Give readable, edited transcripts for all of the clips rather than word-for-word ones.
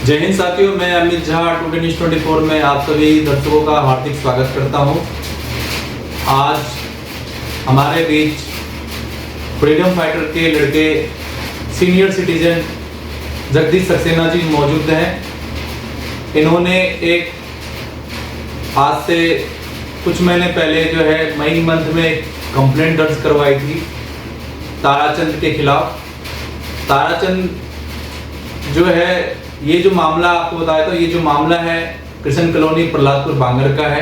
जय हिंद साथियों, मैं अमित झा टुडे न्यूज़ 24 में आप सभी दर्शकों का हार्दिक स्वागत करता हूं। आज हमारे बीच फ्रीडम फाइटर के लड़के सीनियर सिटीजन जगदीश सक्सेना जी मौजूद हैं। इन्होंने एक आज से कुछ महीने पहले जो है मई मंथ में एक कंप्लेंट दर्ज करवाई थी ताराचंद के खिलाफ। ताराचंद जो है, ये जो मामला आपको बताया, तो ये जो मामला है कृष्ण कॉलोनी प्रहलादपुर बांगर का है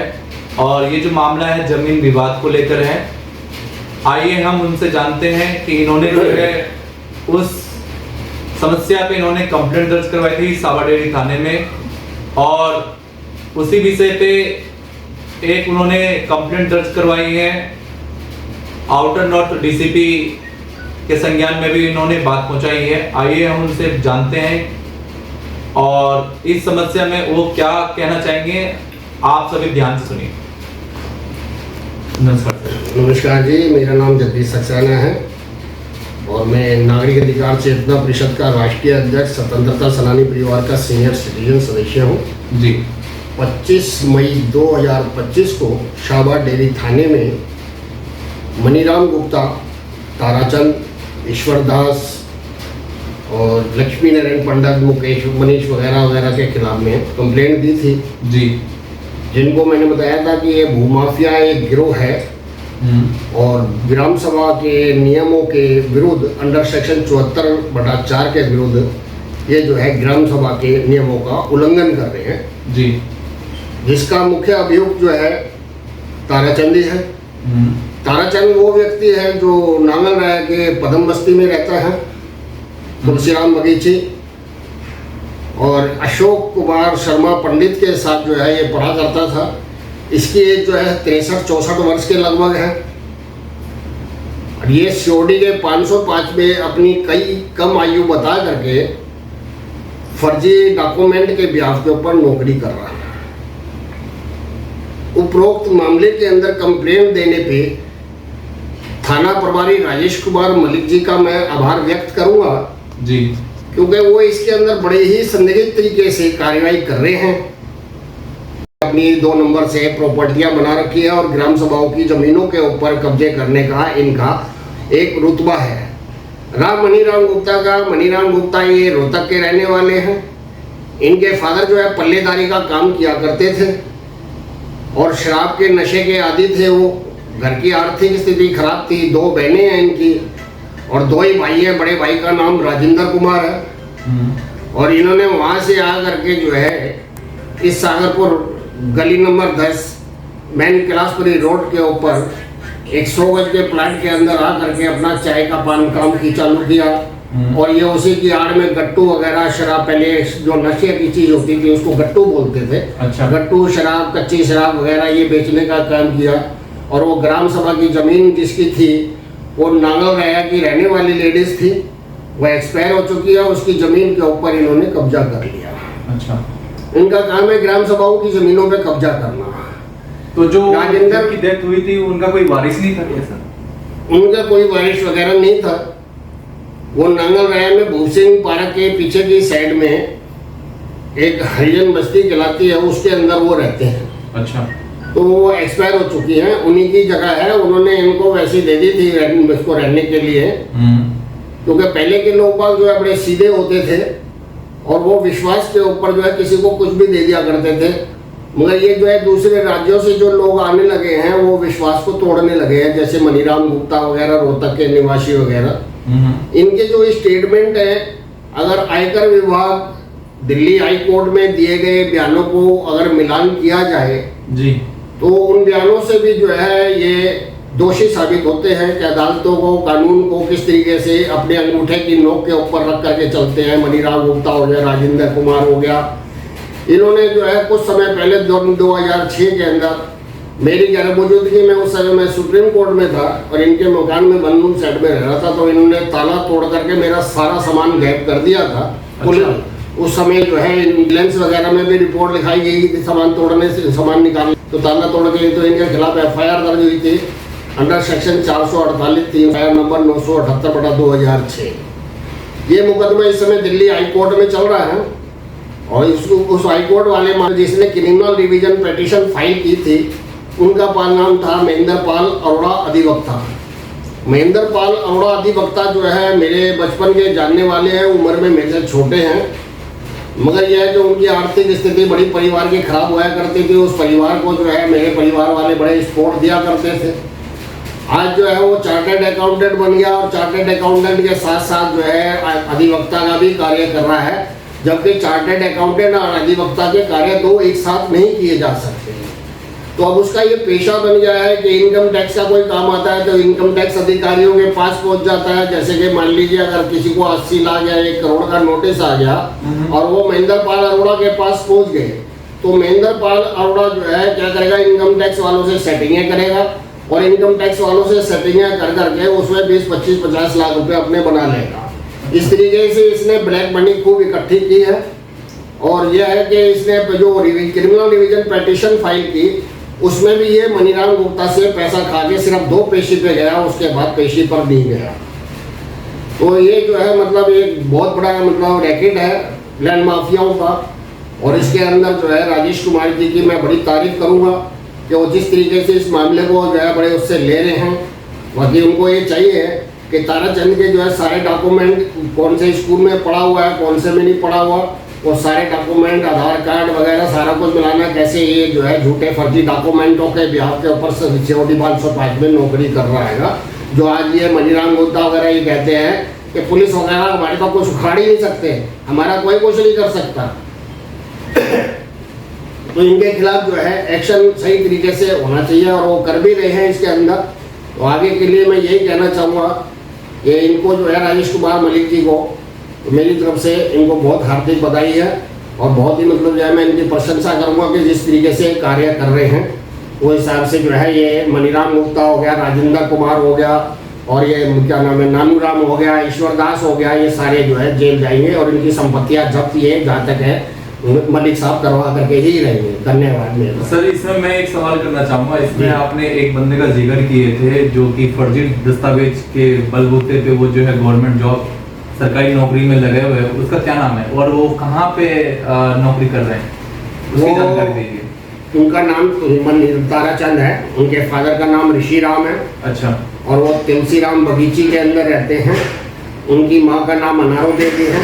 और ये जो मामला है जमीन विवाद को लेकर है। आइए हम उनसे जानते हैं कि इन्होंने जो है उस समस्या पे इन्होंने कंप्लेंट दर्ज करवाई थी साबरडेरी थाने में, और उसी विषय पे एक उन्होंने कंप्लेंट दर्ज करवाई है आउटर नॉर्थ डीसीपी के संज्ञान में भी इन्होंने बात पहुंचाई है। आइए हम उनसे जानते हैं और इस समस्या में वो क्या कहना चाहेंगे, आप सभी ध्यान से सुनिए। नमस्कार जी, मेरा नाम जगदीश सक्सेना है और मैं नागरिक अधिकार चेतना परिषद का राष्ट्रीय अध्यक्ष स्वतंत्रता सेनानी परिवार का सीनियर सिटीजन सदस्य हूँ जी। 25 मई 2025 को शाहबाद डेयरी थाने में मनीराम गुप्ता, ताराचंद, ईश्वरदास और लक्ष्मी नारायण पंडित, मुकेश, मनीष वगैरह के खिलाफ में कंप्लेंट दी थी जी, जिनको मैंने बताया था कि ये भूमाफिया एक गिरोह है और ग्राम सभा के नियमों के विरुद्ध अंडर सेक्शन 74/4 के विरुद्ध ये जो है ग्राम सभा के नियमों का उल्लंघन कर रहे हैं जी, जिसका मुख्य अभियुक्त जो है ताराचंद ही है। ताराचंद वो व्यक्ति है जो नांगल राय के पदम बस्ती में रहता है, तुलसीराम बगीची और अशोक कुमार शर्मा पंडित के साथ जो है ये पढ़ा करता था। इसकी एज जो है 63-64 वर्ष के लगभग है और ये सीओडी के 505 में अपनी कई कम आयु बता करके फर्जी डॉक्यूमेंट के ब्याज के ऊपर नौकरी कर रहा है। उपरोक्त मामले के अंदर कंप्लेंट देने पे थाना प्रभारी राजेश कुमार मलिक जी का मैं आभार व्यक्त करूंगा जी, क्योंकि वो इसके अंदर बड़े ही संदिग्ध तरीके से कार्रवाई कर रहे हैं। अपनी 2 नंबर से प्रॉपर्टियां बना रखी है और ग्राम सभाओं की जमीनों के ऊपर कब्जे करने का इनका एक रुतबा है। मनीराम गुप्ता ये रोहतक के रहने वाले हैं। इनके फादर जो है पल्लेदारी का काम किया करते थे और शराब के नशे के आदी थे। वो घर की आर्थिक स्थिति खराब थी। 2 बहनें हैं इनकी और 2 ही भाई हैं। बड़े भाई का नाम राजेंद्र कुमार है और इन्होंने वहाँ से आ करके जो है इस सागरपुर गली नंबर 10 मैन कैलाशपुरी रोड के ऊपर 100 गज के प्लाट के अंदर आ करके अपना चाय का पान काम की चालू किया और ये उसी की आड़ में गट्टू वगैरह शराब, पहले जो नशे की चीज होती थी उसको गट्टू बोलते थे। अच्छा। गट्टू शराब, कच्ची शराब वगैरह ये बेचने का काम किया और वो ग्राम सभा की जमीन जिसकी थी वो नांगल राया की रहने वाली लेडीज थी, वो एक्सपायर हो चुकी है। उसकी जमीन के ऊपर इन्होंने कब्जा कर लिया। अच्छा। इनका काम है ग्राम सभाओं की जमीनों पे कब्जा करना। तो जो राजेंद्र की डेथ हुई थी उनका कोई वारिस नहीं था क्या सर? उनका कोई वारिस वगैरह नहीं था। वो नांगल राया में भूसिंह पार्क के पीछे की साइड में एक हरिजन बस्ती कहलाती है, उसके अंदर वो रहते हैं। अच्छा। तो वो एक्सपायर हो चुकी हैं, उन्हीं की जगह है। उन्होंने इनको वैसी दे दी थी इसको रहने के लिए, क्योंकि पहले के लोग बाग जो है बड़े सीधे होते थे और वो विश्वास के ऊपर जो है किसी को कुछ भी दे दिया करते थे। मगर ये जो है दूसरे राज्यों से जो लोग आने लगे हैं वो विश्वास को तोड़ने लगे हैं, जैसे मनीराम गुप्ता वगैरह, रोहतक के निवासी वगैरह। इनके जो स्टेटमेंट है, अगर आयकर विभाग दिल्ली हाई कोर्ट में दिए गए बयानों को अगर मिलान किया जाए जी, तो उन बयानों से भी जो है ये दोषी साबित होते हैं कि अदालतों को, कानून को किस तरीके से अपने अंगूठे की नोक के ऊपर रख करके चलते हैं। मनीराम गुप्ता हो गया, राजेंद्र कुमार हो गया, इन्होंने जो है कुछ समय पहले 2006 के अंदर मेरी गैर मौजूदगी में, उस समय मैं सुप्रीम कोर्ट में था और इनके मकान में बंदूक साइड में रह रहा था, तो इन्होंने ताला तोड़ करके मेरा सारा सामान गायब कर दिया था। अच्छा। उस समय जो है एम्बुलेंस वगैरह में भी रिपोर्ट लिखाई गई थी सामान तोड़ने से, सामान निकालने, तो ताला तोड़ के तो इनके खिलाफ FIR दर्ज हुई थी अंडर सेक्शन 448 3 नंबर 978/2006। ये मुकदमा इस समय दिल्ली हाई कोर्ट में चल रहा है और उस हाईकोर्ट वाले जिसने क्रिमिनल रिवीजन पिटीशन फाइल की थी, उनका नाम था महेंद्र पाल अरोड़ा अधिवक्ता। महेंद्र पाल अरोड़ा अधिवक्ता जो है मेरे बचपन के जानने वाले हैं, उम्र में मेरे से छोटे हैं, मगर यह है कि उनकी आर्थिक स्थिति बड़ी परिवार की खराब हुआ करती थी। उस परिवार को जो है मेरे परिवार वाले बड़े सपोर्ट दिया करते थे। आज जो है वो चार्टर्ड अकाउंटेंट बन गया और चार्टर्ड अकाउंटेंट के साथ साथ जो है अधिवक्ता का भी कार्य कर रहा है, जबकि चार्टर्ड अकाउंटेंट और अधिवक्ता के कार्य दो एक साथ नहीं किए जा सकते। तो अब उसका ये पेशा बन गया है कि इनकम टैक्स का कोई काम आता है तो इनकम टैक्स अधिकारियों के पास पहुंच जाता है। जैसे कि मान लीजिए अगर किसी को 80 लाख या 1 करोड़ का नोटिस आ गया और वो महेंद्र पाल अरोड़ा के पास पहुंच गए, तो महेंद्र पाल अरोड़ा जो है क्या करेगा, इनकम टैक्स वालों से सेटिंगें करेगा और इनकम टैक्स वालों से सेटिंगें कर करके उसमें 20, 25, 50 लाख रुपए अपने बना लेगा। इस तरीके से इसने ब्लैक मनी खूब इकट्ठी की है। और यह है कि इसने जो क्रिमिनल रिवीजन पिटीशन फाइल की, उसमें भी ये मनीराम गुप्ता से पैसा खा के सिर्फ 2 पेशी पे गया, उसके बाद पेशी पर नहीं गया। तो ये जो है मतलब एक बहुत बड़ा मतलब रैकेट है लैंड माफियाओं का। और इसके अंदर जो है राजेश कुमार जी की मैं बड़ी तारीफ करूंगा कि वो जिस तरीके से इस मामले को जो है बड़े उससे ले रहे हैं। बाकी उनको ये चाहिए कि ताराचंद के जो है सारे डॉक्यूमेंट कौन से स्कूल में पढ़ा हुआ है, कौन से में नहीं पढ़ा हुआ, वो सारे डॉक्यूमेंट, आधार कार्ड वगैरह सारा कुछ मिलाना, कैसे ये जो है झूठे फर्जी डॉक्यूमेंटों के बिहार के ऊपर सिक्योरिटी 505 में नौकरी कर रहा है। जो आज ये मनीराम गुप्ता वगैरह ये कहते हैं कि पुलिस वगैरह हमारे को कुछ उखाड़ ही नहीं सकते, हमारा कोई कुछ नहीं कर सकता। तो इनके खिलाफ जो है एक्शन सही तरीके से होना चाहिए और वो कर भी रहे हैं इसके अंदर। तो आगे के लिए मैं यही कहना चाहूँगा कि इनको जो है राजेश कुमार मलिक जी को तो मेरी तरफ से इनको बहुत हार्दिक बधाई है और बहुत ही मतलब जो है मैं इनकी प्रशंसा करूँगा कि जिस तरीके से कार्य कर रहे हैं वो हिसाब से जो है ये मनीराम गुप्ता हो गया, राजेंद्र कुमार हो गया और ये क्या नाम है नानू राम हो गया, ईश्वर दास हो गया, ये सारे जो है जेल जाएंगे और इनकी संपत्तियां जब्त ये जहाँ तक है मलिक साहब करवा करके ही रहेंगे। धन्यवाद। मेरा सर इसमें मैं एक सवाल करना चाहूंगा। इसमें आपने एक बंदे का जिक्र किए थे जो कि फर्जी दस्तावेज के बलबूते पे वो जो है गवर्नमेंट जॉब सरकारी नौकरी में लगे हुए हैं, उसका क्या नाम है और वो कहाँ पे नौकरी कर रहे हैं, उसकी जानकारी दीजिए। उनका नाम ताराचंद है, उनके फादर का नाम ऋषि राम है। अच्छा। और वो तुलसी राम बगीची के अंदर रहते हैं। उनकी माँ का नाम अनारो देवी है,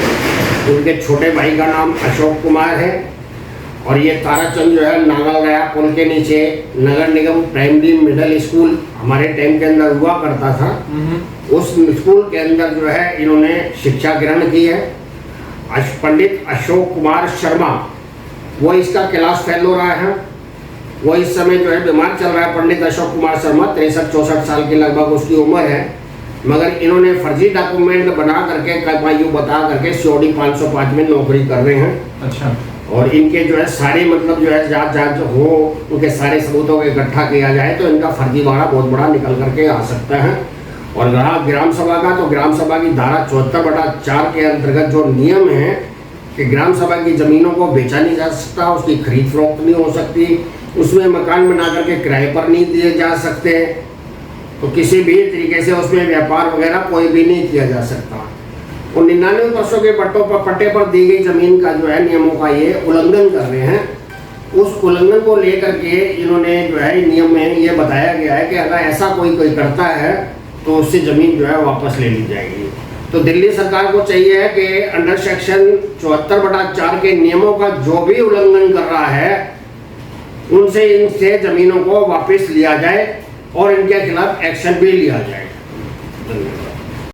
उनके छोटे भाई का नाम अशोक कुमार है। और ये ताराचंद जो है नागलगया पुल के नीचे नगर निगम प्राइमरी मिडिल स्कूल हमारे टाइम के अंदर हुआ करता था, उस स्कूल के अंदर जो है इन्होंने शिक्षा ग्रहण की है। पंडित अशोक कुमार शर्मा वो इसका क्लास फेलो रहा है। वो इस समय जो है बीमार चल रहा है। पंडित अशोक कुमार शर्मा 63-64 साल की लगभग उसकी उम्र है, मगर इन्होंने फर्जी डॉक्यूमेंट बना करके कमायु बता करके COD 505 में नौकरी कर रहे हैं। अच्छा। और इनके जो है सारे मतलब जो है जांच हो, उनके सारे सबूतों को इकट्ठा किया जाए तो इनका फर्जीवाड़ा बहुत बड़ा निकल करके आ सकता है। और रहा ग्राम सभा का, तो ग्राम सभा की धारा 74/4 के अंतर्गत जो नियम है कि ग्राम सभा की जमीनों को बेचा नहीं जा सकता, उसकी खरीद फरोख्त नहीं हो सकती, उसमें मकान बना करके किराए पर नहीं दिए जा सकते, तो किसी भी तरीके से उसमें व्यापार वगैरह कोई भी नहीं किया जा सकता। और 99% के पट्टे पर दी गई जमीन का जो है नियमों का ये उल्लंघन कर रहे हैं। उस उल्लंघन को लेकर के इन्होंने जो है नियम में ये बताया गया है कि अगर ऐसा कोई करता है तो उससे जमीन जो है वापस ले ली जाएगी। तो दिल्ली सरकार को चाहिए है कि अंडर सेक्शन 74/4 के नियमों का जो भी उल्लंघन कर रहा है उनसे इनसे जमीनों को वापस लिया जाए और इनके खिलाफ एक्शन भी लिया जाए। धन्यवाद।